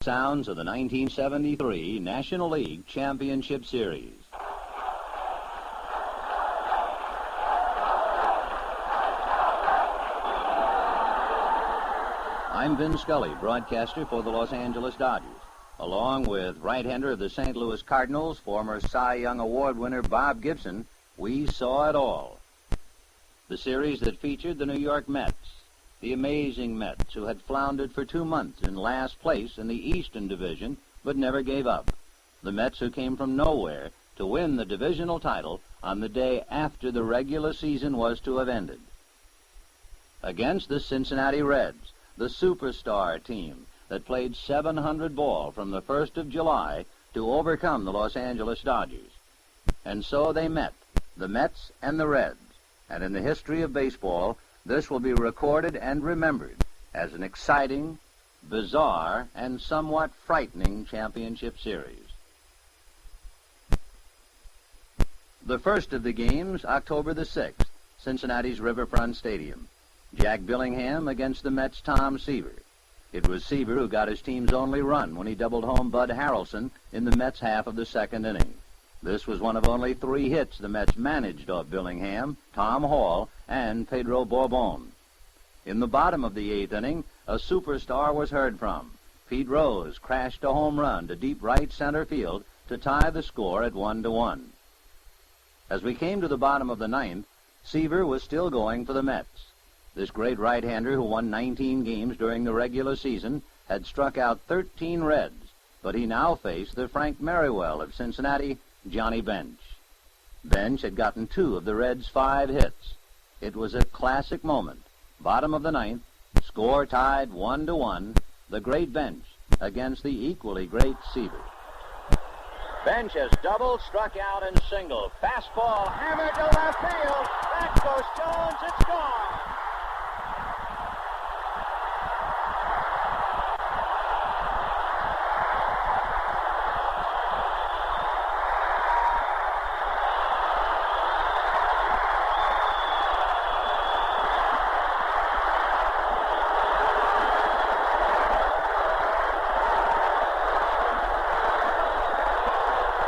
Sounds of the 1973 National League Championship Series. I'm Vin Scully, broadcaster for the Los Angeles Dodgers. Along with right-hander of the St. Louis Cardinals, former Cy Young Award winner Bob Gibson, we saw it all. The series that featured the New York Mets, the amazing Mets who had floundered for 2 months in last place in the Eastern Division but never gave up. The Mets who came from nowhere to win the divisional title on the day after the regular season was to have ended. Against the Cincinnati Reds, the superstar team that played 700 ball from the 1st of July to overcome the Los Angeles Dodgers. And so they met, the Mets and the Reds. And in the history of baseball, this will be recorded and remembered as an exciting, bizarre, and somewhat frightening championship series. The first of the games, October the 6th, Cincinnati's Riverfront Stadium. Jack Billingham against the Mets' Tom Seaver. It was Seaver who got his team's only run when he doubled home Bud Harrelson in the Mets' half of the second inning. This was one of only 3 hits the Mets managed off Billingham, Tom Hall, and Pedro Bourbon. In the bottom of the 8th inning, a superstar was heard from. Pete Rose crashed a home run to deep right center field to tie the score at 1-1. As we came to the bottom of the 9th, Seaver was still going for the Mets. This great right-hander who won 19 games during the regular season had struck out 13 Reds, but he now faced the Frank Merriwell of Cincinnati, Johnny Bench. Bench had gotten 2 of the Reds' 5 hits. It was a classic moment. Bottom of the 9th, score tied 1-1, the great Bench against the equally great Seaver. Bench has doubled, struck out, and singled. Fastball hammered to left field. Back goes Jones. It's gone.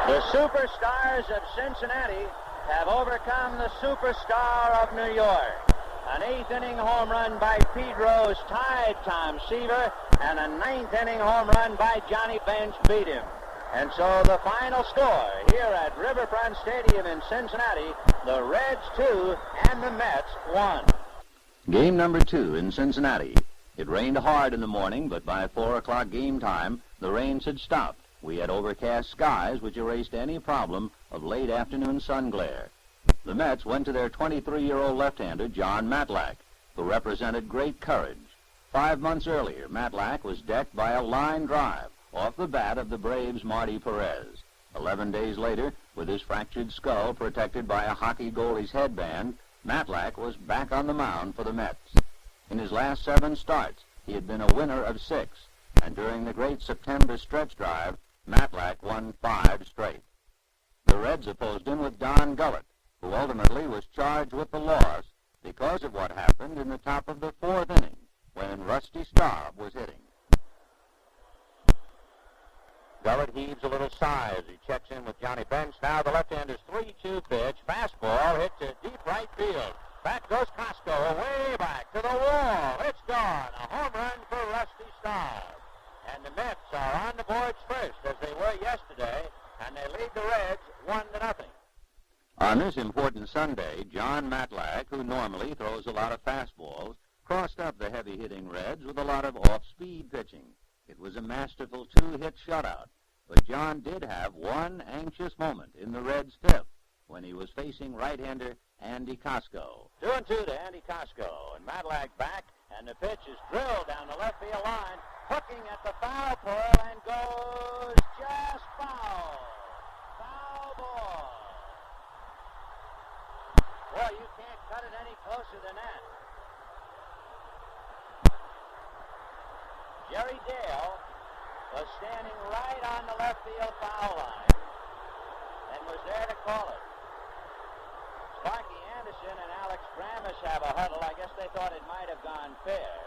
The superstars of Cincinnati have overcome the superstar of New York. An 8th inning home run by Pete Rose tied Tom Seaver, and a 9th inning home run by Johnny Bench beat him. And so the final score here at Riverfront Stadium in Cincinnati, the Reds 2 and the Mets 1. Game number 2 in Cincinnati. It rained hard in the morning, but by 4 o'clock game time, the rains had stopped. We had overcast skies which erased any problem of late afternoon sun glare. The Mets went to their 23-year-old left-hander, John Matlack, who represented great courage. 5 months earlier, Matlack was decked by a line drive off the bat of the Braves' Marty Perez. 11 days later, with his fractured skull protected by a hockey goalie's headband, Matlack was back on the mound for the Mets. In his last 7 starts, he had been a winner of 6, and during the great September stretch drive, Matlack won 5 straight. The Reds opposed him with Don Gullett, who ultimately was charged with the loss because of what happened in the top of the 4th inning when Rusty Staub was hitting. Gullett heaves a little sigh as he checks in with Johnny Bench. Now the left-hander's 3-2 pitch. Fastball hit to deep right field. Back goes Costco, way back to the wall. It's gone. A home run for Rusty Staub. And the Mets are on the boards first, as they were yesterday, and they lead the Reds 1-0. On this important Sunday, John Matlack, who normally throws a lot of fastballs, crossed up the heavy-hitting Reds with a lot of off-speed pitching. It was a masterful 2-hit shutout, but John did have one anxious moment in the Reds' 5th when he was facing right-hander Andy Costco. 2-2 to Andy Costco, and Matlack back, and the pitch is drilled down the left field line, hooking at the foul pole, and goes just foul. Foul ball. Boy, you can't cut it any closer than that. Jerry Dale was standing right on the left field foul line and was there to call it. Sparky Anderson and Alex Gramis have a huddle. I guess they thought it might have gone fair.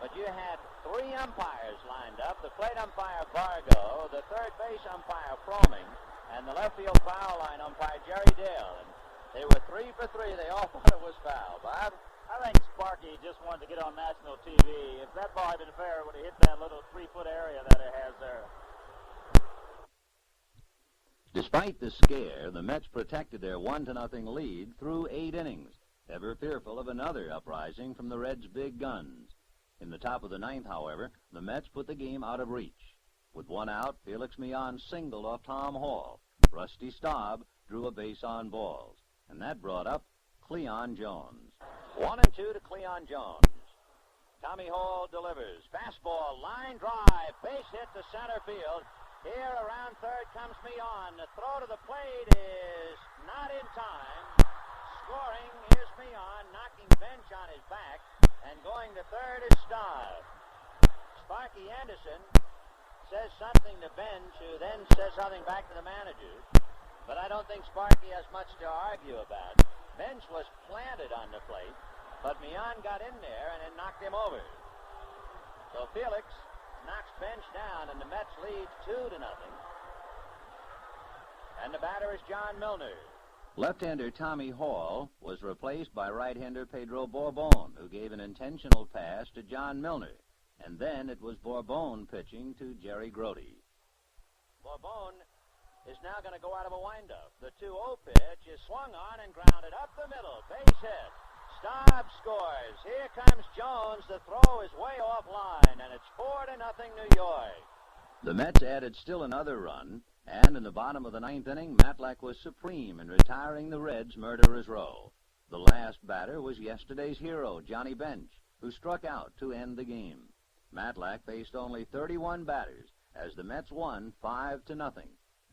But you had 3 umpires lined up. The plate umpire, Vargo, the third base umpire, Fromming, and the left field foul line umpire, Jerry Dale. And they were 3 for 3. They all thought it was foul. Bob? I think Sparky just wanted to get on national TV. If that ball had been fair, it would have hit that little 3-foot area that it has there. Despite the scare, the Mets protected their 1-0 lead through 8 innings, ever fearful of another uprising from the Reds' big guns. In the top of the 9th, however, the Mets put the game out of reach. With 1 out, Felix Millan singled off Tom Hall. Rusty Staub drew a base on balls, and that brought up Cleon Jones. 1-2 to Cleon Jones. Tommy Hall delivers. Fastball, line drive, base hit to center field. Here around third comes Millan. The throw to the plate is not in time. Scoring is Millan, knocking Bench on his back, and going to third is Staub. Sparky Anderson says something to Bench, who then says something back to the manager. But I don't think Sparky has much to argue about. Bench was planted on the plate, but Millan got in there and then knocked him over. So Felix knocks Bench down, and the Mets lead 2-0. And the batter is John Milner. Left-hander Tommy Hall was replaced by right-hander Pedro Bourbon, who gave an intentional pass to John Milner. And then it was Bourbon pitching to Jerry Grote. Bourbon is now going to go out of a windup. The 2-0 pitch is swung on and grounded up the middle. Base hit. Staub scores. Here comes Jones. The throw is way off line, and it's 4-0 New York. The Mets added still another run, and in the bottom of the 9th inning, Matlack was supreme in retiring the Reds' murderer's row. The last batter was yesterday's hero, Johnny Bench, who struck out to end the game. Matlack faced only 31 batters as the Mets won 5-0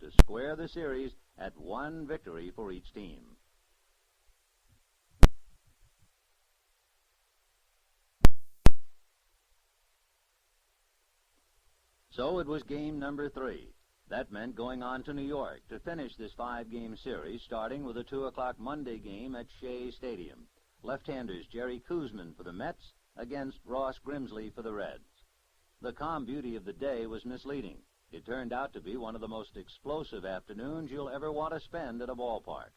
to square the series at 1 victory for each team. So it was game number 3. That meant going on to New York to finish this 5-game series, starting with a 2 o'clock Monday game at Shea Stadium. Left-handers Jerry Koosman for the Mets against Ross Grimsley for the Reds. The calm beauty of the day was misleading. It turned out to be one of the most explosive afternoons you'll ever want to spend at a ballpark.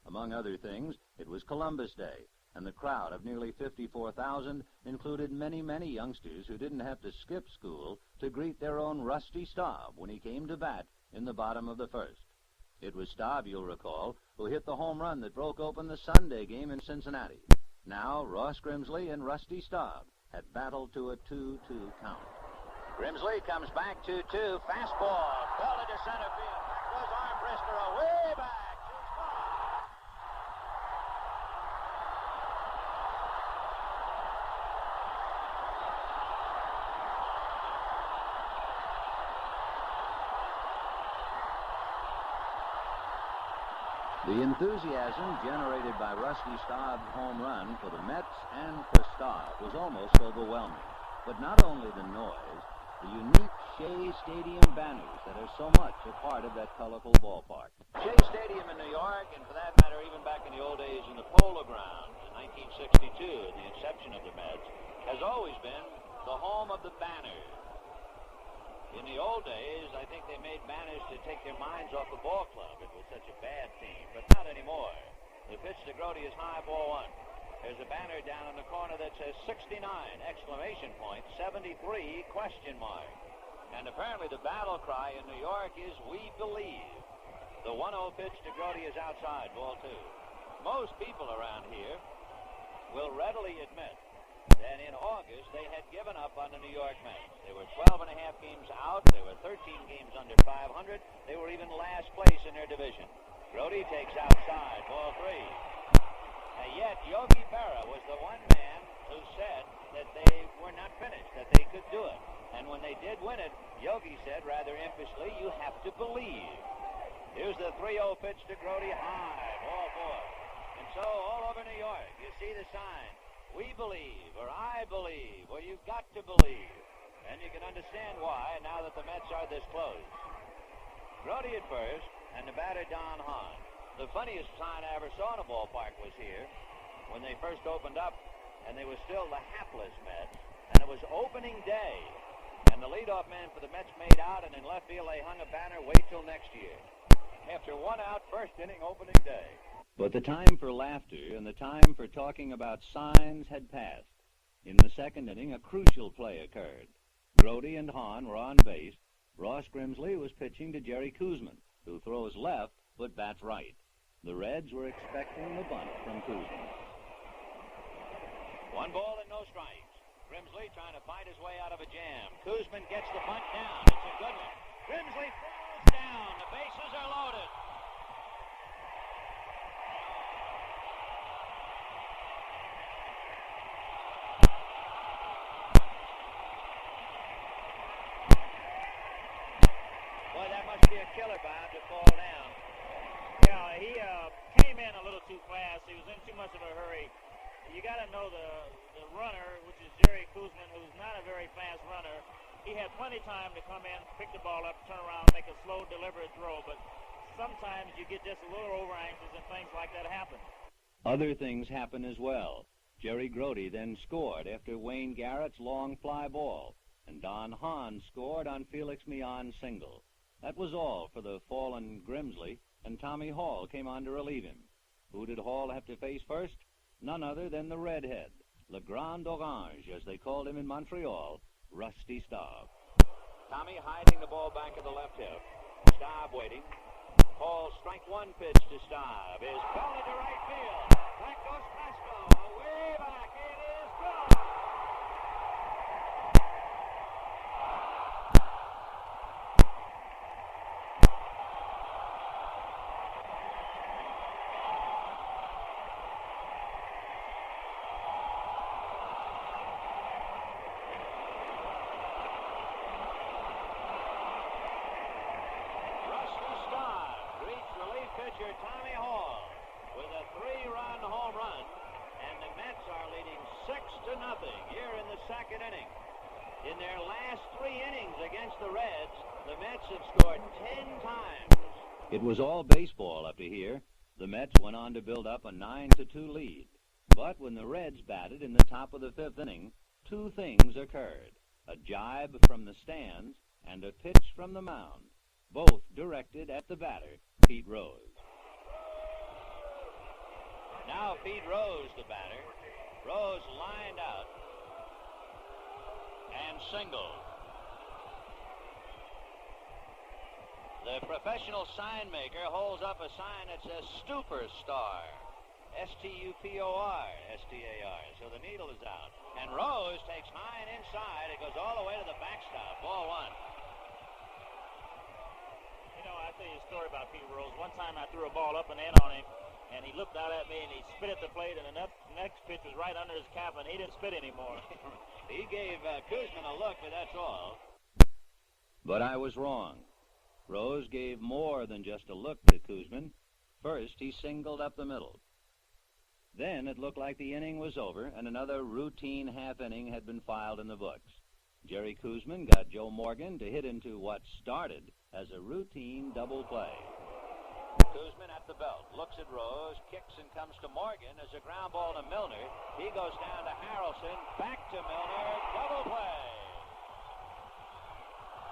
Among other things, it was Columbus Day, and the crowd of nearly 54,000 included many, many youngsters who didn't have to skip school to greet their own Rusty Staub when he came to bat in the bottom of the first. It was Staub, you'll recall, who hit the home run that broke open the Sunday game in Cincinnati. Now, Ross Grimsley and Rusty Staub had battled to a 2-2 count. Grimsley comes back 2-2. Fastball, belted to center field. Back goes Armbrister away back. The enthusiasm generated by Rusty Staub's home run for the Mets and for Staub was almost overwhelming. But not only the noise, the unique Shea Stadium banners that are so much a part of that colorful ballpark. Shea Stadium in New York, and for that matter, even back in the old days in the Polo Grounds in 1962, the inception of the Mets, has always been the home of the banners. In the old days, I think they made banners to take their minds off the ball club. It was such a bad team, but not anymore. The pitch to Grote is high, ball 1. There's a banner down in the corner that says 69, exclamation point, 73, question mark. And apparently the battle cry in New York is, we believe. The 1-0 pitch to Grote is outside, ball 2. Most people around here will readily admit that in August they had given up on the New York Mets. They were 12 and a half games out. They were 13 games under 500. They were even last place in their division. Grote takes outside, ball 3. And yet Yogi Berra was the one man who said that they were not finished, that they could do it. And when they did win it, Yogi said rather impishly, you have to believe. Here's the 3-0 pitch to Grote, high, ball 4. And so all over New York, you see the sign. We believe, or I believe, or you've got to believe. And you can understand why now that the Mets are this close. Grote at first, and the batter Don Hahn. The funniest sign I ever saw in a ballpark was here when they first opened up, and they were still the hapless Mets. and it was opening day. And the leadoff man for the Mets made out, and in left field they hung a banner, wait till next year. After 1 out, first inning, opening day. But the time for laughter and the time for talking about signs had passed. In the second inning, a crucial play occurred. Grody and Hahn were on base. Ross Grimsley was pitching to Jerry Koosman, who throws left but bats right. The Reds were expecting the bunt from Koosman. 1 ball and no strikes. Grimsley trying to fight his way out of a jam. Koosman gets the bunt down. It's a good one. Grimsley falls down. The bases are loaded. Boy, that must be a killer, Bob, to fall down. Yeah, he came in a little too fast. He was in too much of a hurry. You got to know the runner, which is Jerry Koosman, who's not a very fast runner. He had plenty of time to come in, pick the ball up, turn around, make a slow, deliberate throw. But sometimes you get just a little over-anxious and things like that happen. Other things happen as well. Jerry Grody then scored after Wayne Garrett's long fly ball, and Don Hahn scored on Felix Millan's single. That was all for the fallen Grimsley, and Tommy Hall came on to relieve him. Who did Hall have to face first? None other than the redhead, Le Grand Orange, as they called him in Montreal, Rusty Staub. Tommy hiding the ball back at the left hip. Staub waiting. Hall strike 1 pitch to Staub. Is belted to right field. Back goes Pasco. Way back. It is gone. Pitcher Tommy Hall with a 3-run home run, and the Mets are leading 6-0 here in the second inning. In their last 3 innings against the Reds, the Mets have scored 10 times. It was all baseball up to here. The Mets went on to build up a 9-2 lead. But when the Reds batted in the top of the 5th inning, 2 things occurred. A jibe from the stands and a pitch from the mound, both directed at the batter, Pete Rose. Now Pete Rose, the batter. Rose lined out and singled. The professional sign maker holds up a sign that says Stupor Star. S-T-U-P-O-R, S-T-A-R. So the needle is out. And Rose takes high and inside. It goes all the way to the backstop. Ball 1. I'll tell you a story about Pete Rose. One time I threw a ball up and in on him, and he looked out at me, and he spit at the plate, and the next pitch was right under his cap, and he didn't spit anymore. He gave Koosman a look, but that's all. But I was wrong. Rose gave more than just a look to Koosman. First, he singled up the middle. Then it looked like the inning was over, and another routine half-inning had been filed in the books. Jerry Koosman got Joe Morgan to hit into what started as a routine double play. Koosman at the belt, looks at Rose, kicks and comes to Morgan as a ground ball to Milner. He goes down to Harrelson, back to Milner, double play.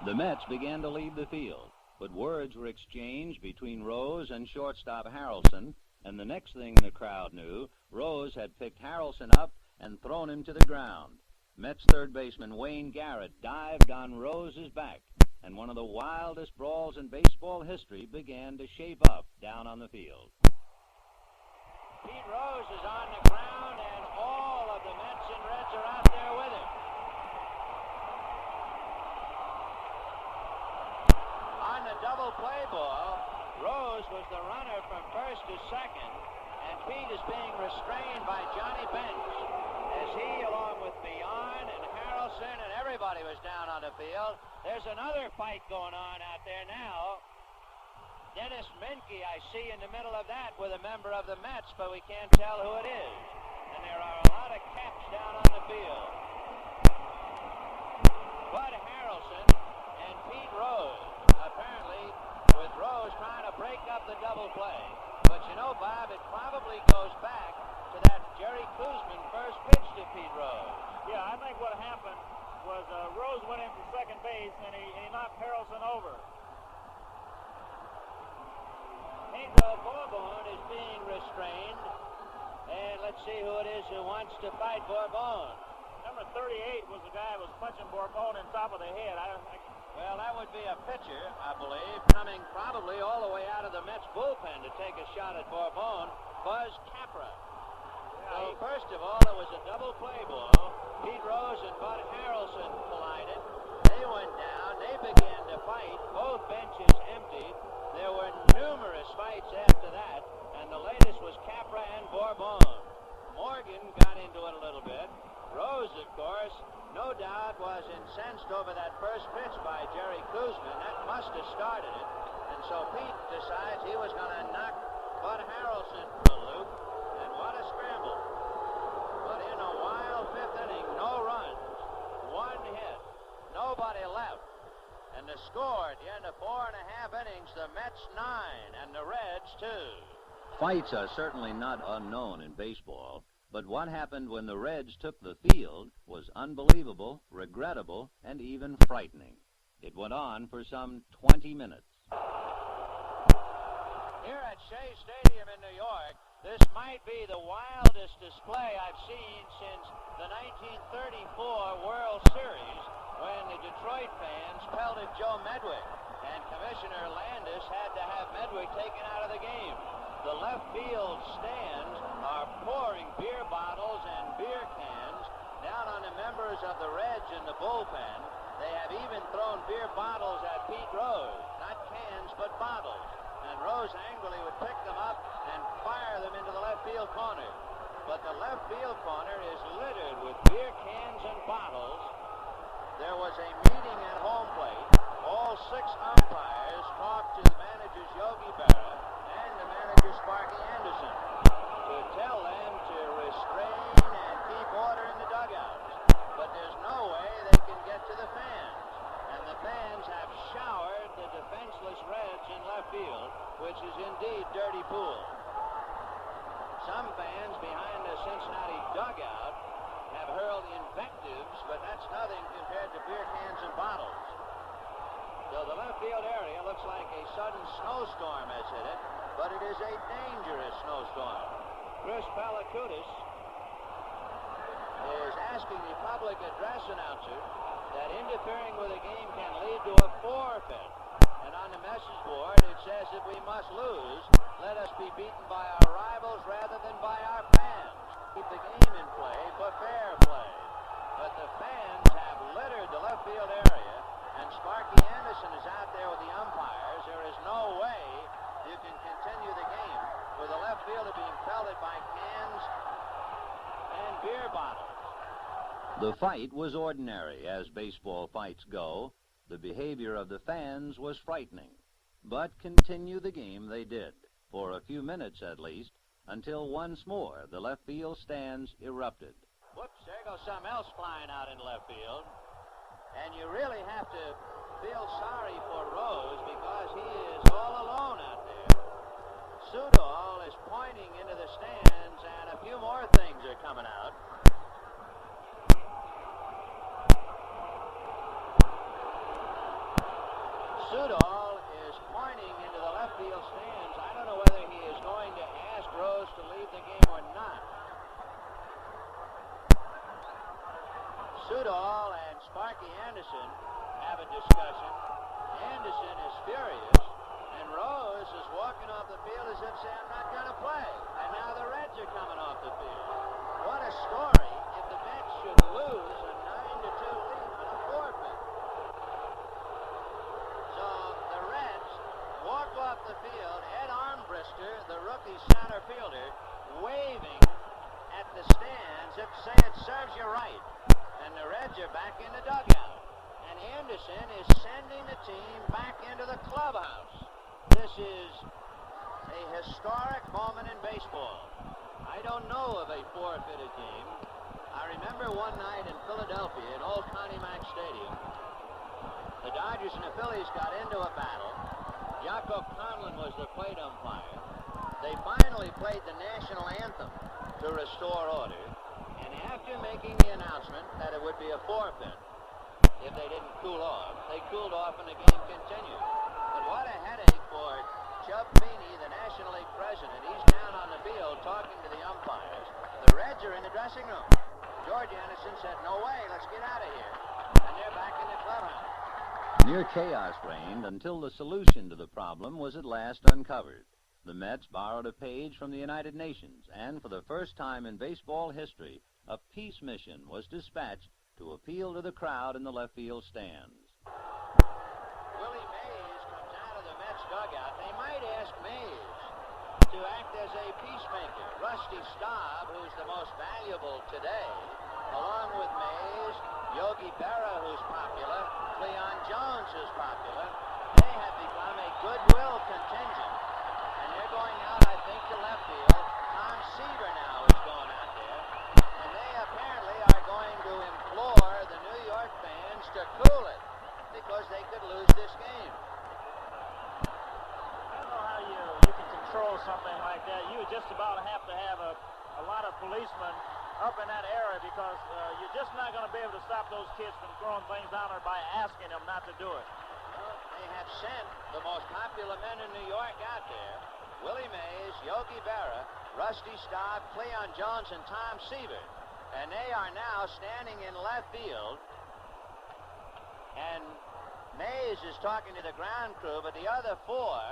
The Mets began to leave the field, but words were exchanged between Rose and shortstop Harrelson, and the next thing the crowd knew, Rose had picked Harrelson up and thrown him to the ground. Mets third baseman Wayne Garrett dived on Rose's back, and one of the wildest brawls in baseball history began to shape up down on the field. Pete Rose is on the ground, and all of the Mets and Reds are out there with him. On the double play ball, Rose was the runner from first to second, and Pete is being restrained by Johnny Bench as he, along with Beyond and Harrelson and everybody, was down on the field. There's another fight going on out there now. Dennis Menke, I see in the middle of that with a member of the Mets, but we can't tell who it is. And there are a lot of caps down on the field. Bud Harrelson and Pete Rose, apparently with Rose trying to break up the double play. But you know, Bob, it probably goes back to that Jerry Koosman first pitch to Pete Rose. Yeah, I think what happened Harrelson over. Pedro Bourbon is being restrained. And let's see who it is who wants to fight Bourbon. Number 38 was the guy who was punching Bourbon in top of the head. Well, that would be a pitcher, I believe, coming probably all the way out of the Mets bullpen to take a shot at Bourbon, Buzz Capra. So first of all, it was a double play ball. Pete Rose and Bud Harrelson collided. They went down. They began to fight. Both benches emptied. There were numerous fights after that, and the latest was Capra and Bourbon. Morgan got into it a little bit. Rose, of course, no doubt was incensed over that first pitch by Jerry Koosman. That must have started it. And so Pete decides he was going to knock Bud Harrelson for a loop. And what a scramble. But in a wild fifth inning, no runs, one hit, nobody left. And the score at the end of 4.5 innings, the Mets 9 and the Reds 2. Fights are certainly not unknown in baseball, but what happened when the Reds took the field was unbelievable, regrettable, and even frightening. It went on for some 20 minutes. Here at Shea Stadium in New York, this might be the wildest display I've seen since the 1934 World Series, when the Detroit fans pelted Joe Medwick, and Commissioner Landis had to have Medwick taken out of the game. The left field stands are pouring beer bottles and beer cans down on the members of the Reds in the bullpen. They have even thrown beer bottles at Pete Rose, not cans but bottles. And Rose angrily would pick them up and fire them into the left field corner. But the left field corner is littered with beer cans and bottles. There was a meeting at home plate. All 6 umpires talked to the managers Yogi Berra and the manager Sparky Anderson to tell them to restrain and keep order in the dugouts. But there's no way they can get to the fans. And the fans have showered the defenseless Reds in left field, which is indeed dirty pool. Some fans behind the Cincinnati dugout have hurled invectives, but that's nothing compared to beer cans and bottles. So the left field area looks like a sudden snowstorm has hit it, but it is a dangerous snowstorm. Chris Palakoutis is asking the public address announcer that interfering with a game can lead to a forfeit. And on the message board it says if we must lose, let us be beaten by our rivals rather than by our fans. Keep the game in play for fair play. But the fans have littered the left field area, and Sparky Anderson is out there with the umpires. There is no way you can continue the game with the left fielder being pelted by cans and beer bottles. The fight was ordinary, as baseball fights go. The behavior of the fans was frightening. But continue the game they did, for a few minutes at least, until once more the left field stands erupted. Whoops, there goes something else flying out in left field. And you really have to feel sorry for Rose because he is all alone out there. Sudol is pointing into the stands, and a few more things are coming out. Sudol is pointing into the left field stands. I don't know whether he is going to ask Rose to leave the game or not. Sudol and Sparky Anderson have a discussion. Anderson is furious, and Rose is walking off the field as if saying, I'm not going to play. And now the Reds are coming off the field. What a story if the Mets should lose a 9-2 lead on a forfeit. So the Reds walk off the field. Ed Armbrister, the rookie center fielder, waving at the stands if say it serves you right. And the Reds are back in the dugout. And Anderson is sending the team back into the clubhouse. This is a historic moment in baseball. I don't know of a forfeited game. I remember one night in Philadelphia at Old Connie Mack Stadium, the Dodgers and the Phillies got into a battle. Jaco Conlon was the plate umpire. They finally played the national anthem to restore order. And after making the announcement that it would be a forfeit if they didn't cool off, they they cooled off and the game continued. But what a headache for Chub Feeney, the National League president. He's down on the field talking to the umpires. The Reds are in the dressing room. George Anderson said, "No way, let's get out of here." And they're back in the clubhouse. Near chaos reigned until the solution to the problem was at last uncovered. The Mets borrowed a page from the United Nations, and for the first time in baseball history, a peace mission was dispatched to appeal to the crowd in the left field stands. Willie Mays comes out of the Mets dugout. They might ask Mays to act as a peacemaker. Rusty Staub, who's the most valuable today, along with Mays, Yogi Berra, who's popular, Cleon Jones, who's popular. They have become a goodwill contingent, and they're going out, I think, to left field. Tom Seaver now is going out there, and they apparently are going to implore the New York fans to cool it, because they could lose this game. I don't know how you can control something like that. You would just about have to have a lot of policemen up in that area, because you're just not going to be able to stop those kids from throwing things down there by asking them not to do it. Well, they have sent the most popular men in New York out there: Willie Mays, Yogi Berra, Rusty Staub, Cleon Jones, and Tom Seaver. And they are now standing in left field. And Mays is talking to the ground crew, but the other four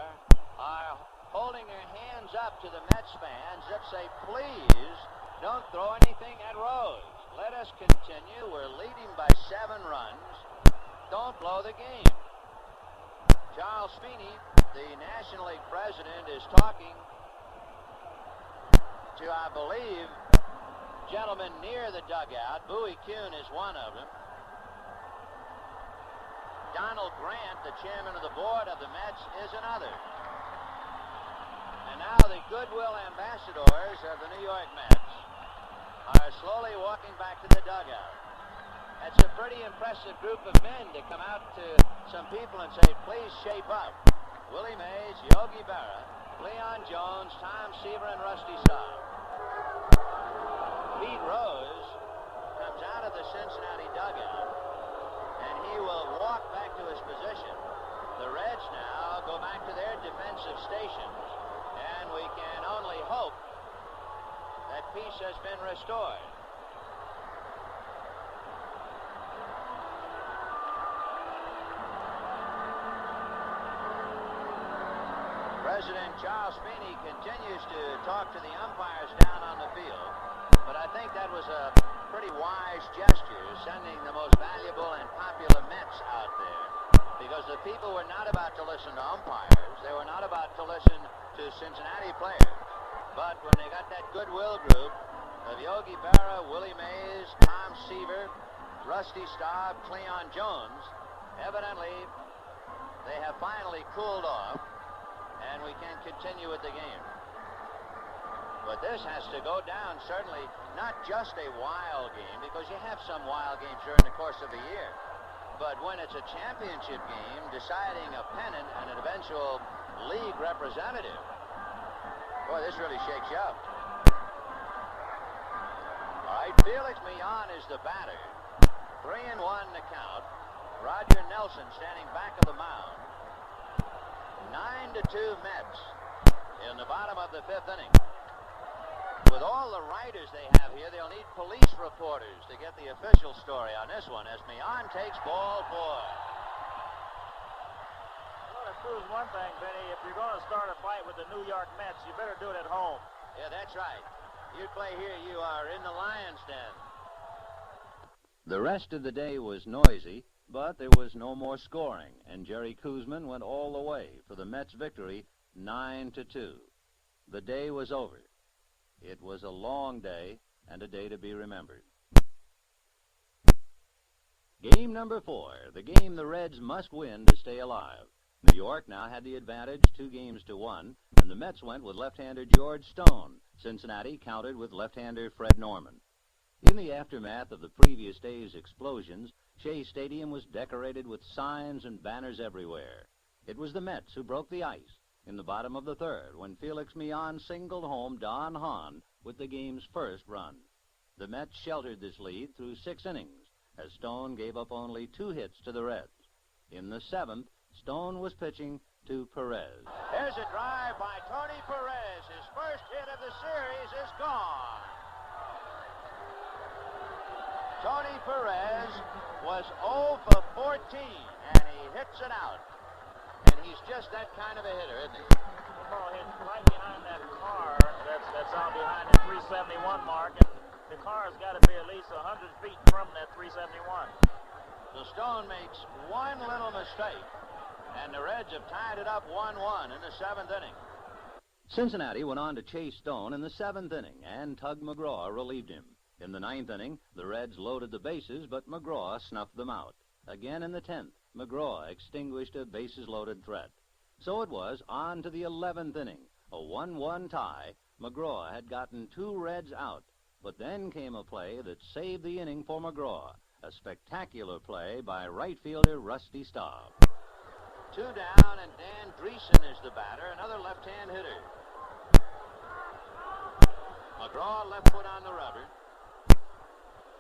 are holding their hands up to the Mets fans that say, "Please don't throw anything at Rose. Let us continue. We're leading by 7 runs. Don't blow the game." Charles Feeney, the National League president, is talking to, I believe, gentlemen near the dugout. Bowie Kuhn is one of them. Donald Grant, the chairman of the board of the Mets, is another. And now the goodwill ambassadors of the New York Mets are slowly walking back to the dugout. That's a pretty impressive group of men to come out to some people and say, "Please shape up." Willie Mays, Yogi Berra, Cleon Jones, Tom Seaver, and Rusty Staub. Pete Rose comes out of the Cincinnati dugout, and he will walk back to his position. The Reds now go back to their defensive stations, and we can only hope that peace has been restored. President Charles Feeney continues to talk to the umpires down on the field, but I think that was a pretty wise gesture, sending the most valuable and popular Mets out there, because the people were not about to listen to umpires. They were not about to listen to Cincinnati players. But when they got that goodwill group of Yogi Berra, Willie Mays, Tom Seaver, Rusty Staub, Cleon Jones, evidently they have finally cooled off, and we can continue with the game. But this has to go down, certainly not just a wild game, because you have some wild games during the course of the year. But when it's a championship game deciding a pennant and an eventual league representative, boy, this really shakes you up. All right, Felix Millan is the batter. 3-1 the count. Roger Nelson standing back of the mound. 9-2 Mets in the bottom of the 5th inning. With all the writers they have here, they'll need police reporters to get the official story on this one, as Millan takes ball 4. Well, it proves one thing, Benny. If you're going to start a fight with the New York Mets, you better do it at home. Yeah, that's right. You play here, you are in the lion's den. The rest of the day was noisy, but there was no more scoring, and Jerry Koosman went all the way for the Mets' victory, 9-2. The day was over. It was a long day, and a day to be remembered. Game number 4, the game the Reds must win to stay alive. New York now had the advantage 2-1, and the Mets went with left-hander George Stone. Cincinnati countered with left-hander Fred Norman. In the aftermath of the previous day's explosions, Shea Stadium was decorated with signs and banners everywhere. It was the Mets who broke the ice in the bottom of the 3rd when Felix Millan singled home Don Hahn with the game's first run. The Mets sheltered this lead through 6 innings, as Stone gave up only 2 hits to the Reds. In the 7th, Stone was pitching to Perez. Here's a drive by Tony Perez. His first hit of the series is gone. Tony Perez was 0 for 14, and he hits it out. And he's just that kind of a hitter, isn't he? The ball hit right behind that car that's out behind the 371 mark, and the car's got to be at least 100 feet from that 371. So Stone makes one little mistake, and the Reds have tied it up 1-1 in the 7th inning. Cincinnati went on to chase Stone in the 7th inning, and Tug McGraw relieved him. In the 9th inning, the Reds loaded the bases, but McGraw snuffed them out. Again in the 10th, McGraw extinguished a bases-loaded threat. So it was on to the 11th inning, a 1-1 tie. McGraw had gotten 2 Reds out, but then came a play that saved the inning for McGraw, a spectacular play by right fielder Rusty Staub. 2 down, and Dan Dreesen is the batter, another left-hand hitter. McGraw left foot on the rubber.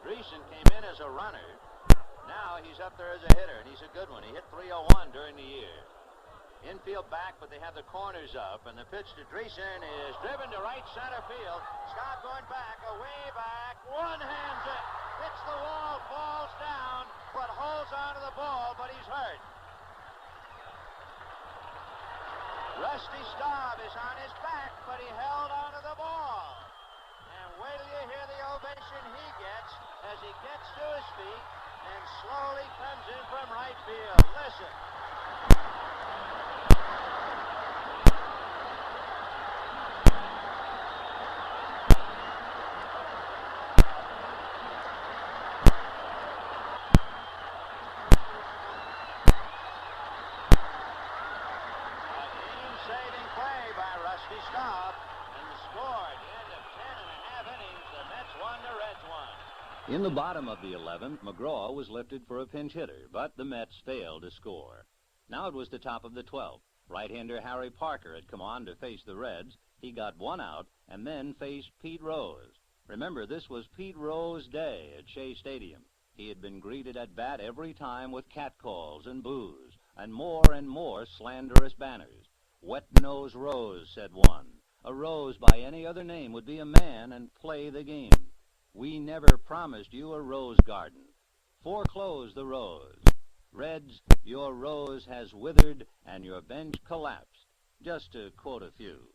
Dreesen came in as a runner. Now he's up there as a hitter, and he's a good one. He hit .301 during the year. Infield back, but they have the corners up, and the pitch to Dreesen is driven to right center field. Scott going back, away back, one-hands it. Hits the wall, falls down, but holds onto the ball, but he's hurt. Rusty Staub is on his back, but he held onto the ball. And wait till you hear the ovation he gets as he gets to his feet and slowly comes in from right field. Listen. A game-saving play by Rusty Staub, and the score at the end of 10 1/2 innings, the Mets won, the Reds won. In the bottom of the 11th, McGraw was lifted for a pinch hitter, but the Mets failed to score. Now it was the top of the 12th. Right-hander Harry Parker had come on to face the Reds. He got 1 out and then faced Pete Rose. Remember, this was Pete Rose's day at Shea Stadium. He had been greeted at bat every time with catcalls and boos and more slanderous banners. Wet-nosed Rose, said one. A Rose by any other name would be a man and play the game. We never promised you a rose garden. Foreclose the rose. Reds, your rose has withered and your bench collapsed, just to quote a few.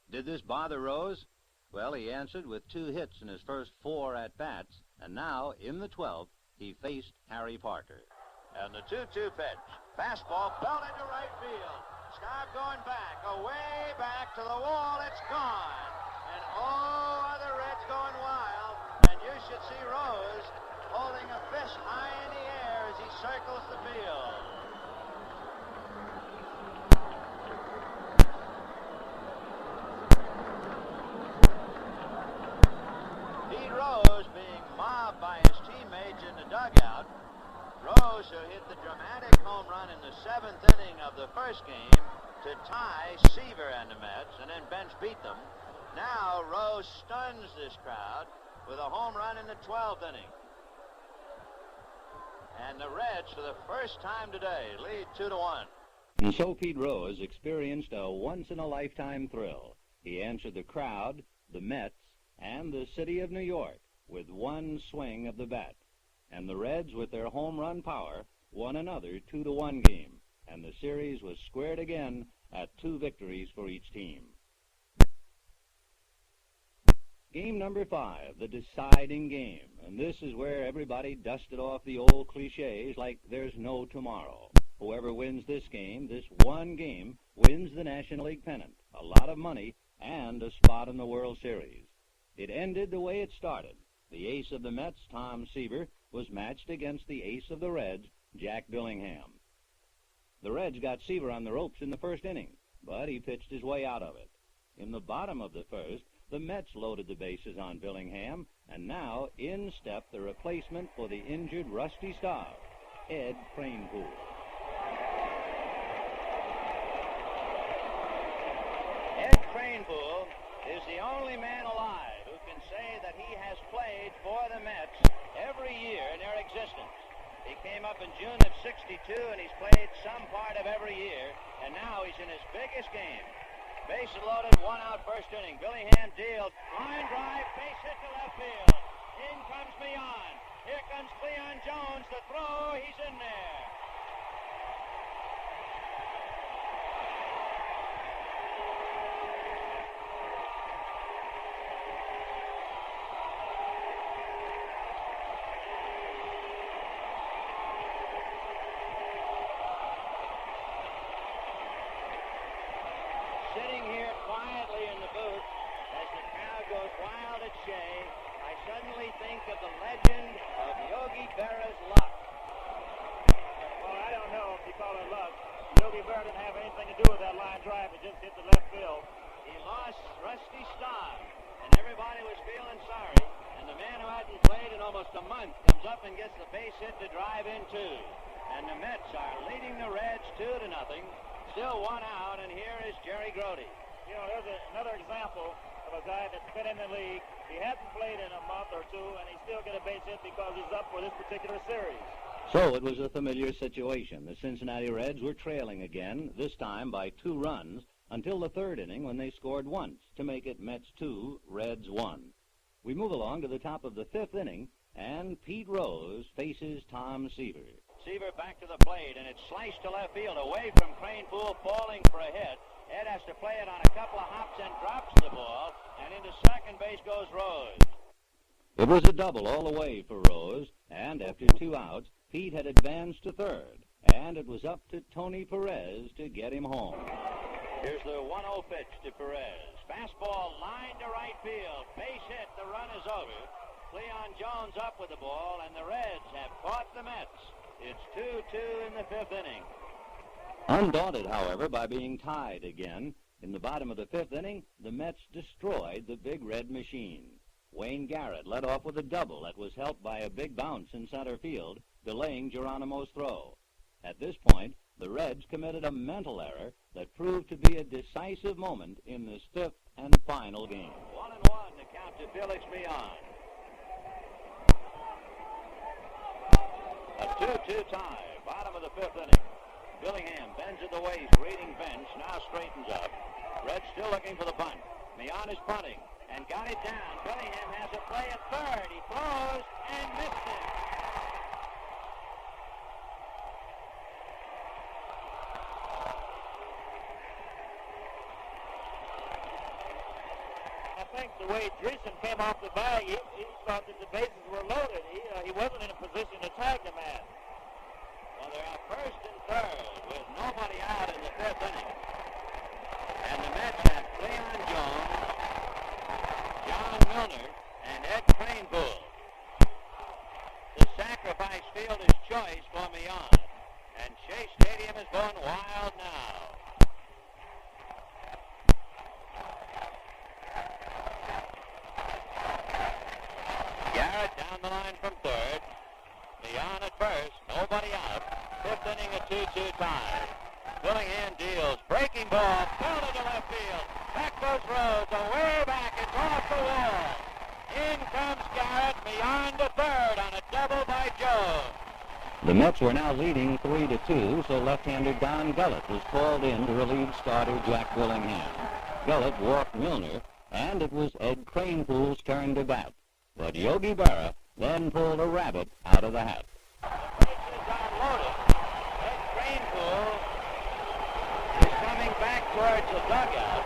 Did this bother Rose? Well, he answered with 2 hits in his first 4 at-bats, and now, in the 12th, he faced Harry Parker. And the 2-2 pitch. Fastball fell into right field. Staub going back, away back to the wall. It's gone. And oh, the Reds going wild. And you should see Rose holding a fist high in the air as he circles the field. Pete Rose being mobbed by his teammates in the dugout. Rose, who hit the dramatic home run in the 7th inning of the first game to tie Seaver and the Mets, and then bench beat them. Now Rose stuns this crowd with a home run in the 12th inning. And the Reds, for the first time today, lead 2-1. And so Pete Rose experienced a once-in-a-lifetime thrill. He answered the crowd, the Mets, and the city of New York with one swing of the bat. And the Reds, with their home run power, won another 2-1 game. And the series was squared again at 2 victories for each team. Game number 5, the deciding game. And this is where everybody dusted off the old cliches like there's no tomorrow. Whoever wins this game, this one game, wins the National League pennant, a lot of money, and a spot in the World Series. It ended the way it started. The ace of the Mets, Tom Seaver, was matched against the ace of the Reds, Jack Billingham. The Reds got Seaver on the ropes in the first inning, but he pitched his way out of it. In the bottom of the first, the Mets loaded the bases on Billingham, and now in stepped the replacement for the injured Rusty Staub, Ed Kranepool. Ed Kranepool is the only man alive who can say that he has played for the Mets every year in their existence. He came up in June of '62, and he's played some part of every year, and now he's in his biggest game. Bases loaded, one out, first inning. Billy Ham deals. Line drive, base hit to left field. In comes Millan. Here comes Cleon Jones. The throw, he's in there. Sitting here quietly in the booth as the crowd goes wild at Shea, I suddenly think of the legend of Yogi Berra's luck. Well, I don't know if you call it luck. Yogi Berra didn't have anything to do with that line drive. It just hit the left field. He lost Rusty Staub, and everybody was feeling sorry. And the man who hadn't played in almost a month comes up and gets the base hit to drive in two. And the Mets are leading the Reds 2-0. Still one out, and here is Jerry Grody. You know, there's another example of a guy that's been in the league. He hasn't played in a month or two, and he still get a base hit because he's up for this particular series. So it was a familiar situation. The Cincinnati Reds were trailing again, this time by 2 runs, until the third inning when they scored once to make it Mets 2, Reds 1. We move along to the top of the 5th inning, and Pete Rose faces Tom Seaver. Seaver back to the plate, and it's sliced to left field away from Cranepool, falling for a hit. Ed has to play it on a couple of hops and drops the ball, and into second base goes Rose. It was a double all the way for Rose, and after 2 outs, Pete had advanced to third, and it was up to Tony Perez to get him home. Here's the 1-0 pitch to Perez. Fastball line to right field. Base hit, the run is over. Cleon Jones up with the ball, and the Reds have caught the Mets. It's 2-2 in the 5th inning. Undaunted, however, by being tied again, in the bottom of the 5th inning, the Mets destroyed the Big Red Machine. Wayne Garrett led off with a double that was helped by a big bounce in center field, delaying Geronimo's throw. At this point, the Reds committed a mental error that proved to be a decisive moment in this 5th and final game. 1-1 to count to Felix Millan. A 2-2 tie, bottom of the 5th inning. Billingham bends at the waist, reading bench, now straightens up. Red still looking for the bunt. Millan is punting and got it down. Billingham has a play at third. He throws and missed it. I think the way Dreesen came off the bag, he thought that the bases were loaded. He wasn't in a position to tag the man. Well, they're out first and third with nobody out in the 5th inning. And the Mets have Cleon Jones, John Milner, and Ed Cranepool. The sacrifice field is choice for Millan. And Shea Stadium is going wild now. Garrett down the line from third. Millan at first, nobody out. 5th inning, a 2-2 tie. Billingham deals, breaking ball, belted to left field. Back goes Rose, away back, it's off the wall. In comes Garrett, Millan to third on a double by Joe. The Mets were now leading 3-2, so left-hander Don Gullett was called in to relieve starter Jack Willingham. Gullett walked Milner, and it was Ed Cranepool's turn to bat. But Yogi Berra then pulled a rabbit out of the hat. The bases are loaded. Ed Cranepool is coming back towards the dugout.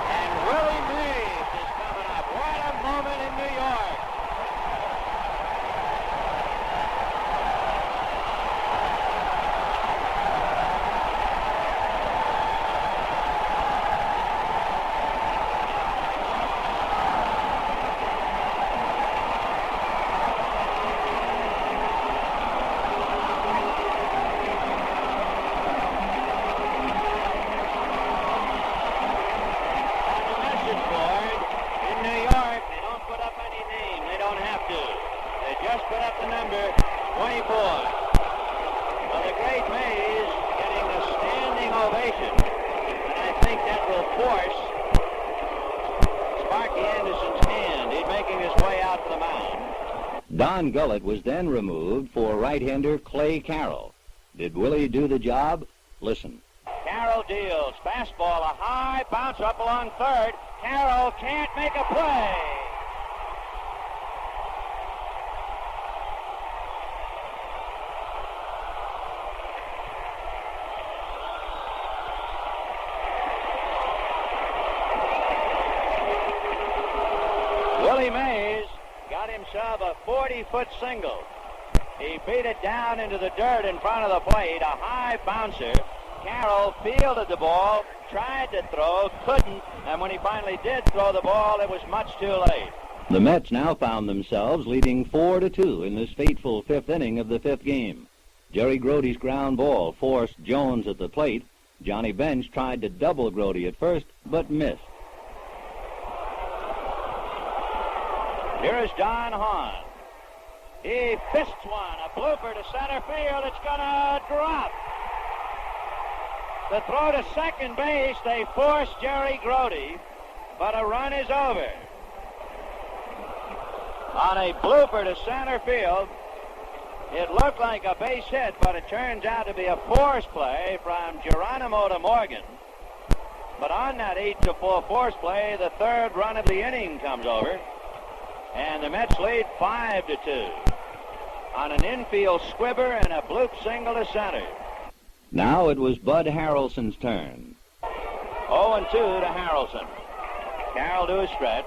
And Willie Mays is coming up. What a moment in New York. Put up the number 24. Well, the great Mays getting a standing ovation, and I think that will force Sparky Anderson's hand. He's making his way out to the mound. Don Gullett was then removed for right-hander Clay Carroll. Did Willie do the job? Listen. Carroll deals. Fastball, a high bounce up along third. Carroll can't make a play. Willie Mays got himself a 40-foot single. He beat it down into the dirt in front of the plate, a high bouncer. Carroll fielded the ball, tried to throw, couldn't, and when he finally did throw the ball, it was much too late. The Mets now found themselves leading 4-2 in this fateful fifth inning of the fifth game. Jerry Grote's ground ball forced Jones at the plate. Johnny Bench tried to double Grote at first, but missed. Here is Don Hahn. He fists one, a blooper to center field. It's going to drop. The throw to second base, they force Jerry Grote, but a run is over. On a blooper to center field, it looked like a base hit, but it turns out to be a force play from Geronimo to Morgan. But on that 8-4 force play, the third run of the inning comes over, and the Mets lead 5-2 on an infield squibber and a bloop single to center. Now it was Bud Harrelson's turn. 0-2 to Harrelson. Carroll to a stretch,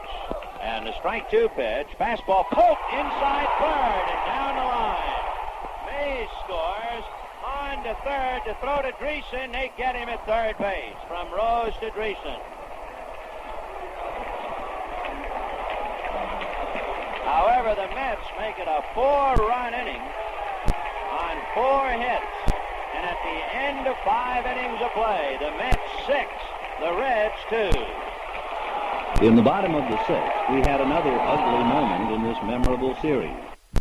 and the strike two pitch. Fastball poked inside third and down the line. Mays scores. On to third to throw to Dreesen. They get him at third base. From Rose to Dreesen. However, the Mets make it a 4-run inning on 4 hits. And at the end of 5 innings of play, the Mets 6, the Reds 2. In the bottom of the sixth, we had another ugly moment in this memorable series.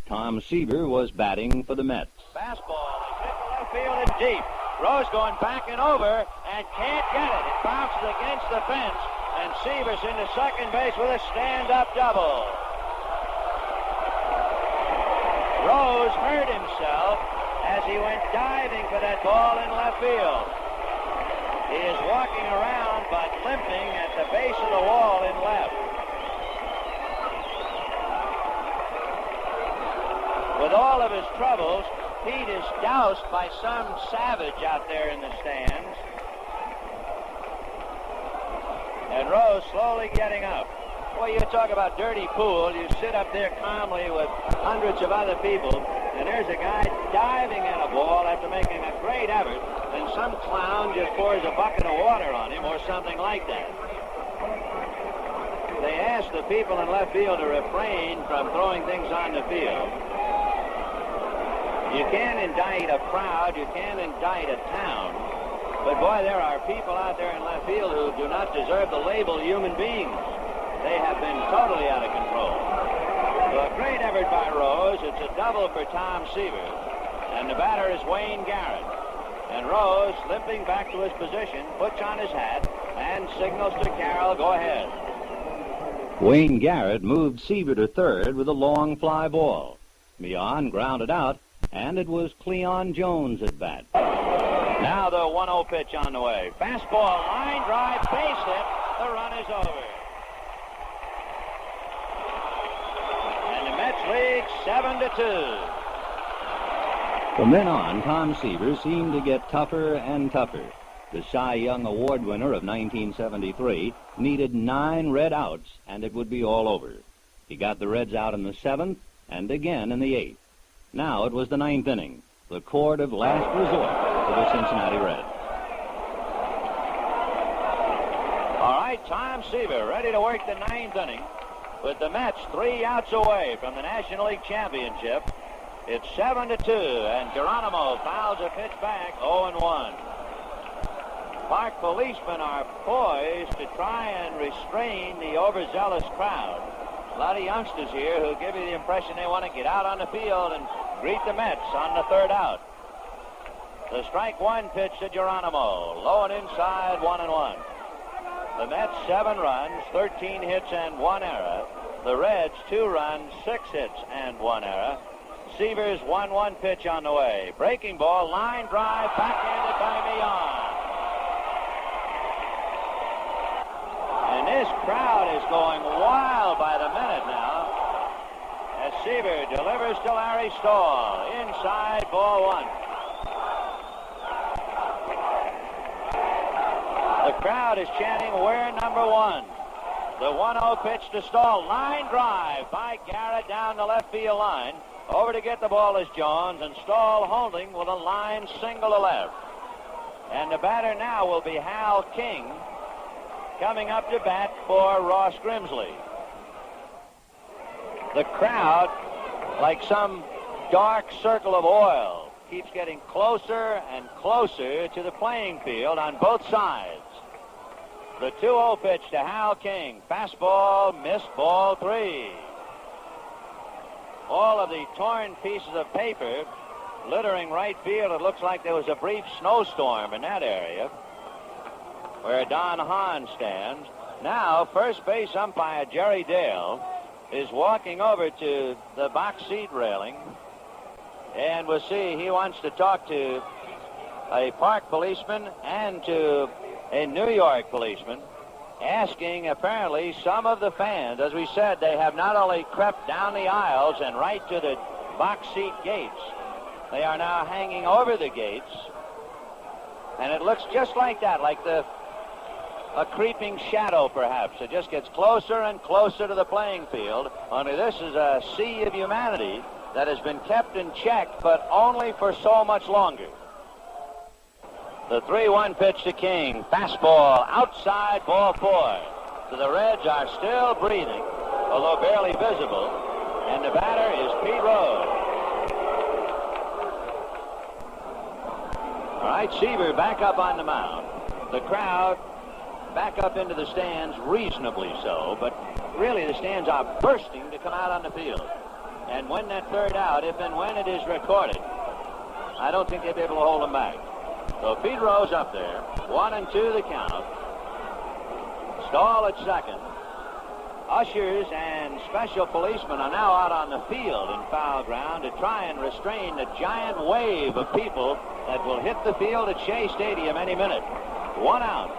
Tom Seaver was batting for the Mets. Fastball, they hit the left field and deep. Rose going back and over and can't get it. It bounces against the fence, and Seaver's into second base with a stand-up double. Rose hurt himself as he went diving for that ball in left field. He is walking around but limping at the base of the wall in left. With all of his troubles, Pete is doused by some savage out there in the stands. And Rose slowly getting up. Boy, you talk about dirty pool. You sit up there calmly with hundreds of other people, and there's a guy diving at a ball after making a great effort, and some clown just pours a bucket of water on him or something like that. They asked the people in left field to refrain from throwing things on the field. You can't indict a crowd, you can't indict a town, but boy, there are people out there in left field who do not deserve the label human beings. They have been totally out of control. So a great effort by Rose. It's a double for Tom Seaver. And the batter is Wayne Garrett. And Rose, limping back to his position, puts on his hat and signals to Carroll, go ahead. Wayne Garrett moved Seaver to third with a long fly ball. Mion grounded out, and it was Cleon Jones at bat. Now the 1-0 pitch on the way. Fastball, line drive, base hit. The run is over. League 7-2. From then on, Tom Seaver seemed to get tougher and tougher. The Cy Young Award winner of 1973 needed 9 red outs, and it would be all over. He got the Reds out in the 7th and again in the 8th. Now it was the 9th inning, the court of last resort for the Cincinnati Reds. All right, Tom Seaver ready to work the 9th inning. With the Mets 3 outs away from the National League Championship, it's 7-2, and Geronimo fouls a pitch back, 0-1. Park policemen are poised to try and restrain the overzealous crowd. A lot of youngsters here who give you the impression they want to get out on the field and greet the Mets on the 3rd out. The strike one pitch to Geronimo, low and inside, 1-1. The Mets 7 runs, 13 hits, and 1 error. The Reds 2 runs, 6 hits, and 1 error. Seaver's 1-1 pitch on the way. Breaking ball, line drive, backhanded by Millan. And this crowd is going wild by the minute now as Seaver delivers to Larry Stahl. Inside, ball 1. The crowd is chanting, "We're number 1." The 1-0 pitch to Stahl. Line drive by Garrett down the left field line. Over to get the ball is Jones, and Stahl holding with a line single to left. And the batter now will be Hal King, coming up to bat for Ross Grimsley. The crowd, like some dark circle of oil, keeps getting closer and closer to the playing field on both sides. The 2-0 pitch to Hal King. Fastball, missed, ball 3. All of the torn pieces of paper littering right field. It looks like there was a brief snowstorm in that area where Don Hahn stands. Now, first base umpire Jerry Dale is walking over to the box seat railing, and we'll see he wants to talk to a park policeman and to a New York policeman, asking apparently some of the fans. As we said, they have not only crept down the aisles and right to the box seat gates, they are now hanging over the gates, and it looks just like that, like a creeping shadow perhaps. It just gets closer and closer to the playing field, only this is a sea of humanity that has been kept in check, but only for so much longer. The 3-1 pitch to King. Fastball outside, ball 4. So the Reds are still breathing, although barely visible, and the batter is Pete Rose. All right, Seaver back up on the mound. The crowd back up into the stands, reasonably so, but really the stands are bursting to come out on the field. And when that third out, if and when it is recorded, I don't think they'll be able to hold them back. So Pete Rose up there, 1-2 the count. Stahl at second. Ushers and special policemen are now out on the field in foul ground to try and restrain the giant wave of people that will hit the field at Shea Stadium any minute. 1 out.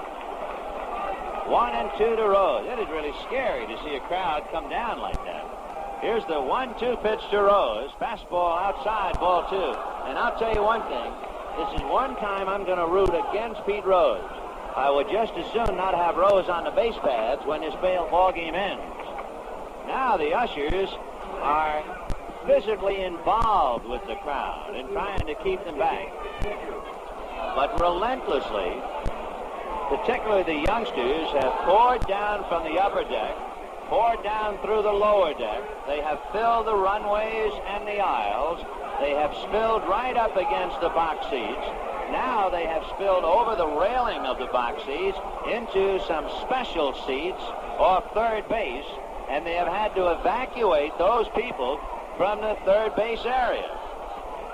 1-2 to Rose. It is really scary to see a crowd come down like that. Here's the 1-2 pitch to Rose. Fastball outside, ball 2. And I'll tell you one thing. This is one time I'm going to root against Pete Rose. I would just as soon not have Rose on the base paths when this ball game ends. Now the ushers are physically involved with the crowd and trying to keep them back. But relentlessly, particularly the youngsters, have poured down from the upper deck, poured down through the lower deck. They have filled the runways and the aisles. They have spilled right up against the box seats. Now they have spilled over the railing of the box seats into some special seats off third base, and they have had to evacuate those people from the third base area.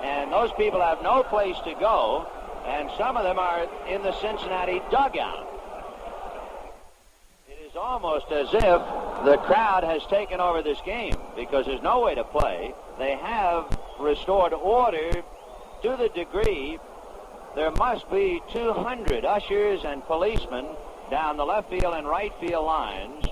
And those people have no place to go, and some of them are in the Cincinnati dugout. It is almost as if the crowd has taken over this game because there's no way to play. They have restored order to the degree there must be 200 ushers and policemen down the left field and right field lines,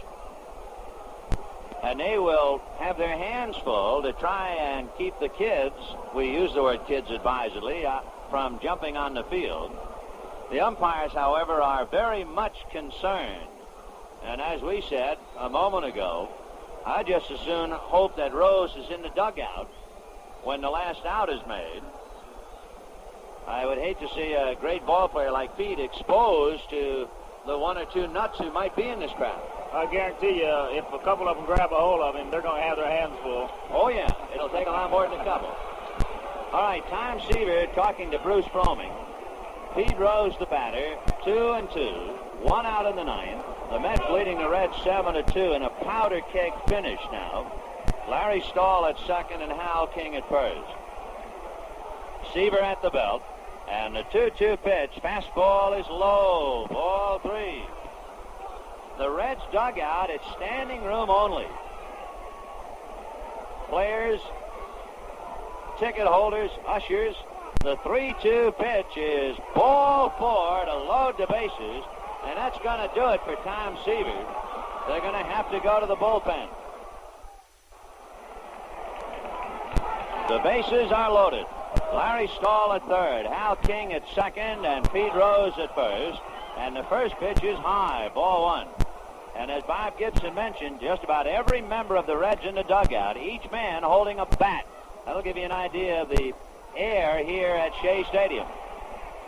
and they will have their hands full to try and keep the kids, we use the word kids advisedly, from jumping on the field. The umpires, however, are very much concerned, and as we said a moment ago, I just as soon hope that Rose is in the dugout when the last out is made. I would hate to see a great ball player like Pete exposed to the 1 or 2 nuts who might be in this crowd. I guarantee you, if a couple of them grab a hold of him, they're going to have their hands full. Oh, yeah. It'll take a lot more than a couple. All right, Tom Seaver talking to Bruce Fromming. Pete Rose, the batter, 2-2, 1 out in the 9th. The Mets leading the Reds 7-2 in a powder keg finish now. Larry Stahl at second and Hal King at first. Seaver at the belt. And the 2-2 pitch. Fastball is low. Ball 3. The Reds dugout, it's standing room only. players, ticket holders, ushers. The 3-2 pitch is ball 4 to load the bases, and that's going to do it for Tom Seaver. They're going to have to go to the bullpen. The bases are loaded. Larry Stahl at third, Hal King at second, and Pete Rose at first. And the first pitch is high, ball 1. And as Bob Gibson mentioned, just about every member of the Reds in the dugout, each man holding a bat. That'll give you an idea of the air here at Shea Stadium.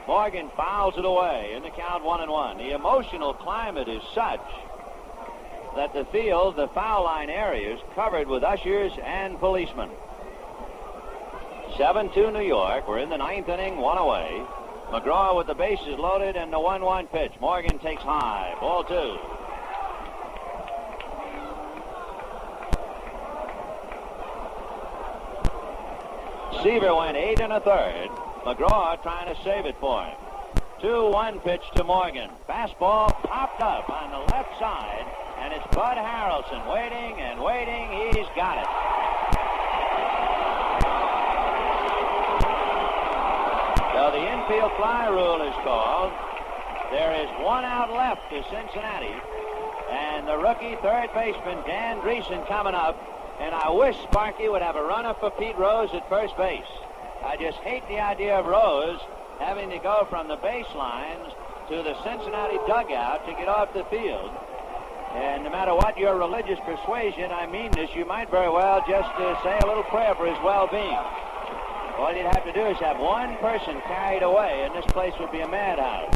Morgan fouls it away in the count 1-1. The emotional climate is such that the field, the foul line area, is covered with ushers and policemen. 7-2 New York. We're in the 9th inning, 1 away. McGraw with the bases loaded and the 1-1 pitch. Morgan takes high, ball 2. Seaver went 8 1/3. McGraw trying to save it for him. 2-1 pitch to Morgan. Fastball popped up on the left side, and it's Bud Harrelson waiting and waiting. He's got it. So the infield fly rule is called. There is 1 out left to Cincinnati, and the rookie third baseman Dan Dreesen coming up. And I wish Sparky would have a runner for Pete Rose at first base. I just hate the idea of Rose having to go from the baselines to the Cincinnati dugout to get off the field. And no matter what your religious persuasion, I mean this, you might very well just say a little prayer for his well-being. All you'd have to do is have one person carried away, and this place would be a madhouse.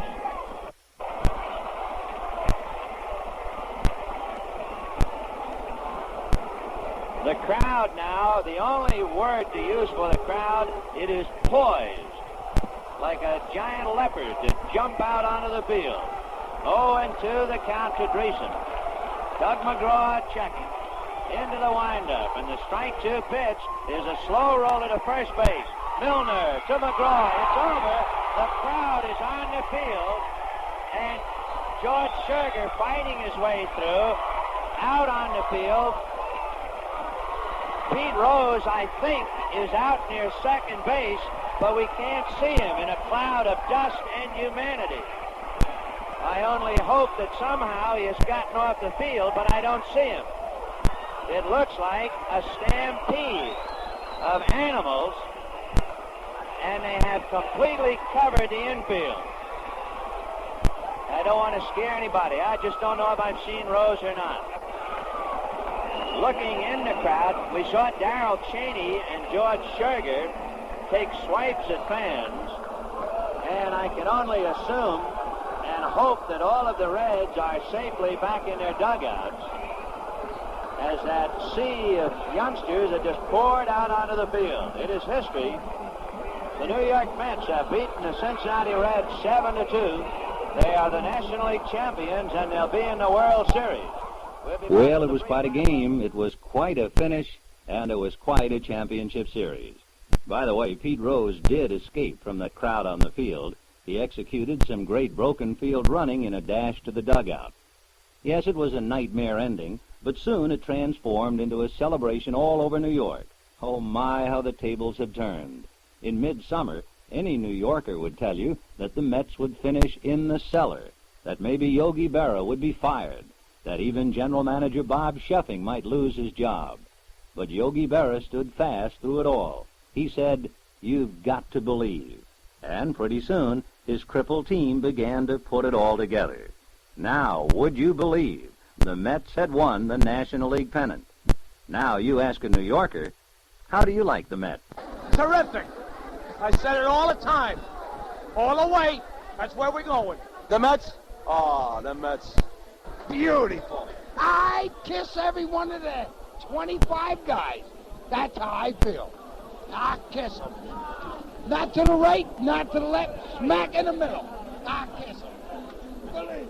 The crowd now, the only word to use for the crowd, it is poised, like a giant leopard to jump out onto the field. 0-2 the count to Dreesen. Doug McGraw checking. Into the windup, and the strike 2 pitch is a slow roller to first base. Milner to McGraw. It's over. The crowd is on the field, and George Scherger fighting his way through. Out on the field. Pete Rose, I think, is out near second base, but we can't see him in a cloud of dust and humanity. I only hope that somehow he has gotten off the field, but I don't see him. It looks like a stampede of animals, and they have completely covered the infield. I don't want to scare anybody. I just don't know if I've seen Rose or not. Looking in the crowd, we saw Darrell Cheney and George Scherger take swipes at fans, and I can only assume and hope that all of the Reds are safely back in their dugouts as that sea of youngsters are just poured out onto the field. It is history. The New York Mets have beaten the Cincinnati Reds 7-2. They are the National League champions, and they'll be in the World Series. Well, it was quite a game. It was quite a finish, and it was quite a championship series. By the way, Pete Rose did escape from that crowd on the field. He executed some great broken field running in a dash to the dugout. Yes, it was a nightmare ending, but soon it transformed into a celebration all over New York. Oh my, how the tables have turned. In midsummer, any New Yorker would tell you that the Mets would finish in the cellar, that maybe Yogi Berra would be fired, that even general manager Bob Sheffing might lose his job. But Yogi Berra stood fast through it all. He said, "You've got to believe." And pretty soon, his crippled team began to put it all together. Now, would you believe, the Mets had won the National League pennant. Now, you ask a New Yorker, how do you like the Mets? Terrific. I said it all the time. All the way. That's where we're going. The Mets? Oh, the Mets. Beautiful. I kiss every one of the 25 guys. That's how I feel. I kiss them. Not to the right, not to the left, smack in the middle. I kiss them. Believe me.